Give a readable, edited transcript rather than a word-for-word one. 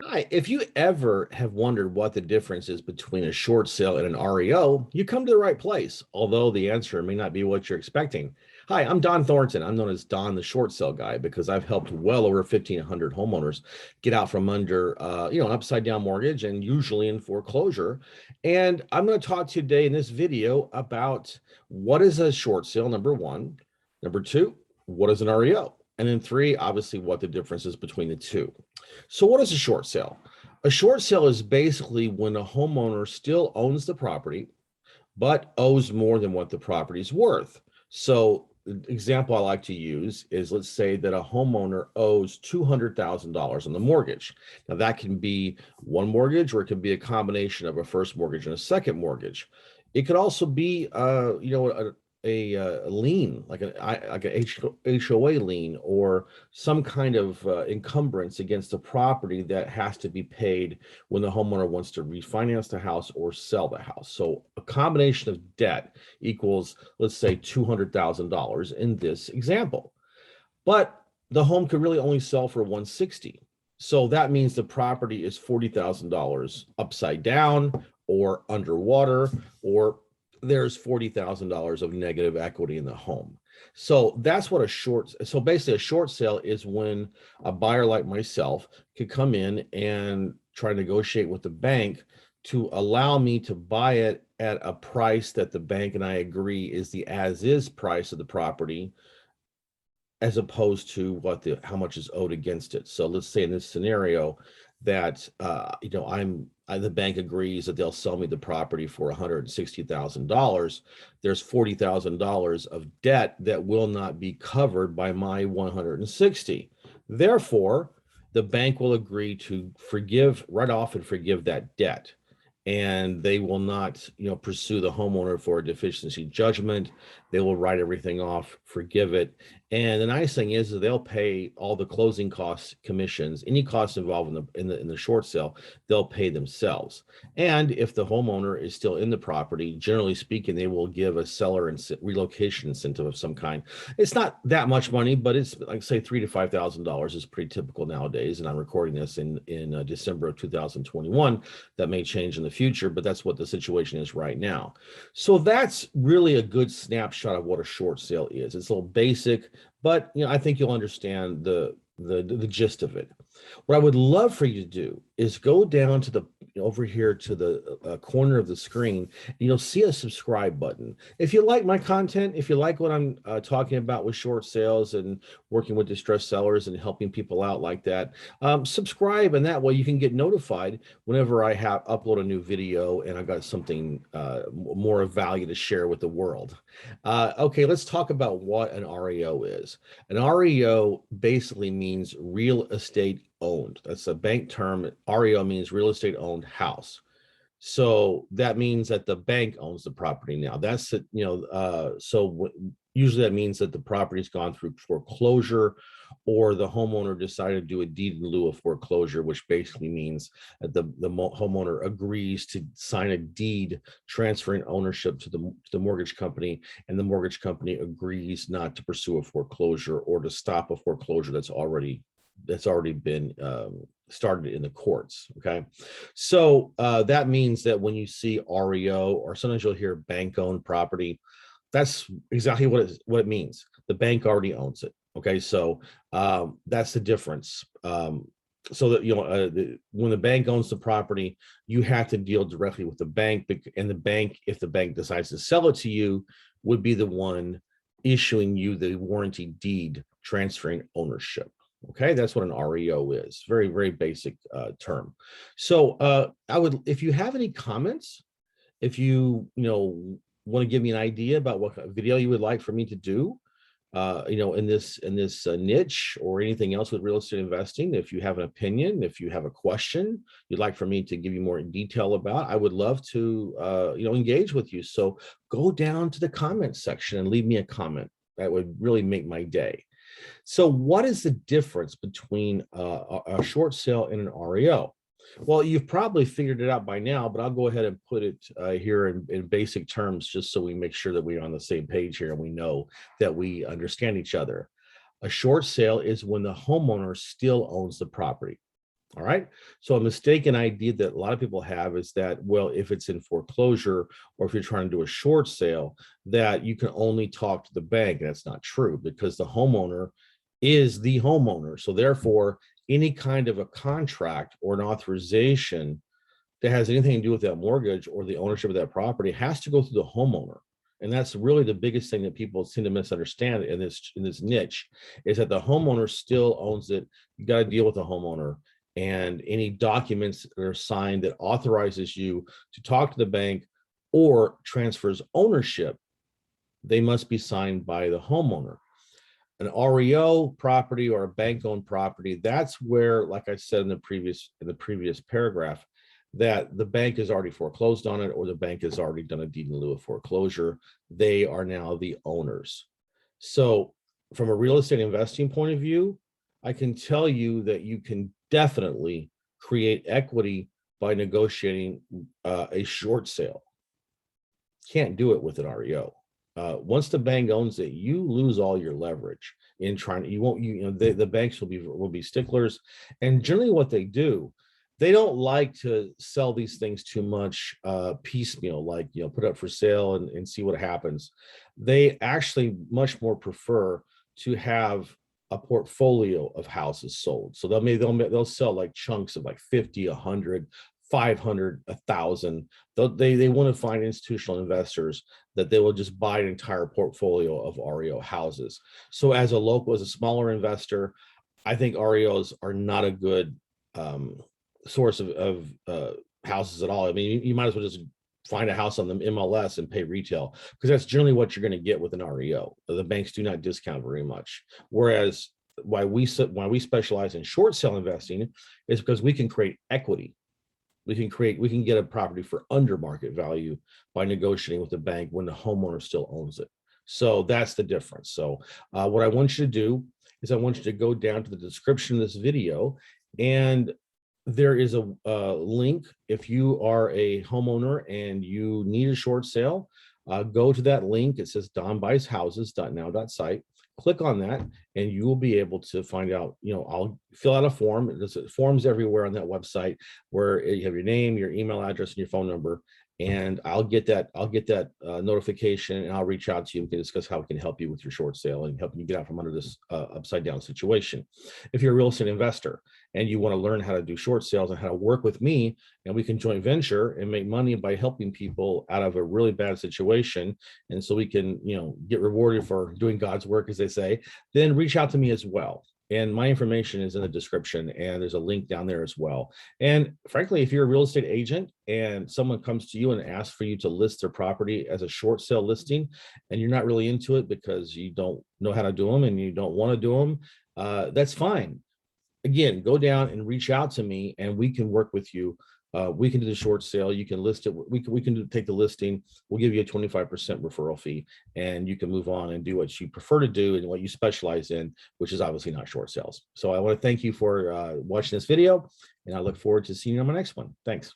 Hi, if you ever have wondered what the difference is between a short sale and an REO, you come to the right place, although the answer may not be what you're expecting. Hi, I'm Dohn Thornton. I'm known as Don the short sale guy because I've helped well over 1,500 homeowners get out from under, an upside down mortgage and usually in foreclosure. And I'm going to talk today in this video about what is a short sale, number one. Number two, what is an REO? And then three, obviously, what the difference is between the two. So what is a short sale? A short sale is basically when a homeowner still owns the property, but owes more than what the property is worth. So the example I like to use is, let's say that a homeowner owes $200,000 on the mortgage. Now that can be one mortgage, or it can be a combination of a first mortgage and a second mortgage. It could also be, a lien, like a HOA lien, or some kind of encumbrance against the property that has to be paid when the homeowner wants to refinance the house or sell the house. So a combination of debt equals, let's say, $200,000 in this example. But the home could really only sell for 160. So that means the property is $40,000 upside down or underwater, or there's $40,000 of negative equity in the home. So that's what so basically a short sale is when a buyer like myself could come in and try to negotiate with the bank to allow me to buy it at a price that the bank and I agree is the as is price of the property, as opposed to how much is owed against it. So let's say in this scenario that the bank agrees that they'll sell me the property for $160,000. There's $40,000 of debt that will not be covered by my 160. Therefore, the bank will agree to write off and forgive that debt, and they will not, pursue the homeowner for a deficiency judgment. They will write everything off, forgive it. And the nice thing is that they'll pay all the closing costs, commissions, any costs involved in the short sale, they'll pay themselves. And if the homeowner is still in the property, generally speaking, they will give a seller and relocation incentive of some kind. It's not that much money, but it's like, say, $3,000 to $5,000 is pretty typical nowadays. And I'm recording this in December of 2021. That may change in the future, but that's what the situation is right now. So that's really a good snapshot of what a short sale is. It's a little basic, but I think you'll understand the gist of it. What I would love for you to do is go down to the over here to the corner of the screen, and you'll see a subscribe button. If you like my content, if you like what I'm talking about with short sales and working with distressed sellers and helping people out like that, subscribe, and that way you can get notified whenever I upload a new video and I've got something more of value to share with the world. Okay, let's talk about what an REO is. An REO basically means real estate owned. That's a bank term. REO means real estate owned house. So that means that the bank owns the property now. That's it, usually that means that the property's gone through foreclosure, or the homeowner decided to do a deed in lieu of foreclosure, which basically means that the homeowner agrees to sign a deed transferring ownership to the mortgage company, and the mortgage company agrees not to pursue a foreclosure or to stop a foreclosure that's already been started in the courts. Okay, so that means that when you see REO, or sometimes you'll hear bank owned property, that's exactly what it means. The bank already owns it. Okay, so that's the difference. So that when the bank owns the property, you have to deal directly with the bank, and the bank, if the bank decides to sell it to you, would be the one issuing you the warranty deed transferring ownership. Okay, that's what an REO is. Very, very basic term. So if you have any comments, if want to give me an idea about what video you would like for me to do, in this niche, or anything else with real estate investing, if you have an opinion, if you have a question you'd like for me to give you more detail about, I would love to engage with you. So go down to the comment section and leave me a comment. That would really make my day. So what is the difference between a short sale and an REO? Well, you've probably figured it out by now, but I'll go ahead and put it here in basic terms, just so we make sure that we're on the same page here and we know that we understand each other. A short sale is when the homeowner still owns the property. All right. So a mistaken idea that a lot of people have is that, well, if it's in foreclosure or if you're trying to do a short sale, that you can only talk to the bank. And that's not true because the homeowner is the homeowner. So therefore, any kind of a contract or an authorization that has anything to do with that mortgage or the ownership of that property has to go through the homeowner. And that's really the biggest thing that people seem to misunderstand in this niche is that the homeowner still owns it. You got to deal with the homeowner, and any documents that are signed that authorizes you to talk to the bank or transfers ownership, they must be signed by the homeowner. An REO property or a bank-owned property, that's where, like I said in the previous paragraph, that the bank has already foreclosed on it or the bank has already done a deed in lieu of foreclosure. They are now the owners. So from a real estate investing point of view, I can tell you that you can definitely create equity by negotiating a short sale. Can't do it with an REO. Once the bank owns it, you lose all your leverage in trying. You won't. You know the banks will be sticklers, and generally what they do, they don't like to sell these things too much piecemeal, like put up for sale and see what happens. They actually much more prefer to have a portfolio of houses sold. So they'll sell like chunks of like 50, 100, 500, 1,000. They want to find institutional investors that they will just buy an entire portfolio of REO houses. So as a smaller investor, I think REOs are not a good source of houses at all. I mean, you might as well just find a house on the MLS and pay retail because that's generally what you're going to get with an REO. The banks do not discount very much. Whereas why we specialize in short sale investing is because we can create equity. We can get a property for under market value by negotiating with the bank when the homeowner still owns it. So that's the difference. So what I want you to do is I want you to go down to the description of this video, and there is a link. If you are a homeowner and you need a short sale, go to that link. It says donbuyshouses.now.site. Click on that and you will be able to find out, I'll fill out a form. There's forms everywhere on that website where you have your name, your email address, and your phone number. And I'll get that notification and I'll reach out to you. We can discuss how we can help you with your short sale and helping you get out from under this upside down situation. If you're a real estate investor and you want to learn how to do short sales and how to work with me, and we can joint venture and make money by helping people out of a really bad situation, and so we can get rewarded for doing God's work, as they say, then reach out to me as well. And my information is in the description, and there's a link down there as well. And frankly, if you're a real estate agent and someone comes to you and asks for you to list their property as a short sale listing, and you're not really into it because you don't know how to do them and you don't want to do them, that's fine. Again, go down and reach out to me and we can work with you. We can do the short sale. You can list it. We can take the listing. We'll give you a 25% referral fee, and you can move on and do what you prefer to do and what you specialize in, which is obviously not short sales. So I want to thank you for watching this video, and I look forward to seeing you on my next one. Thanks.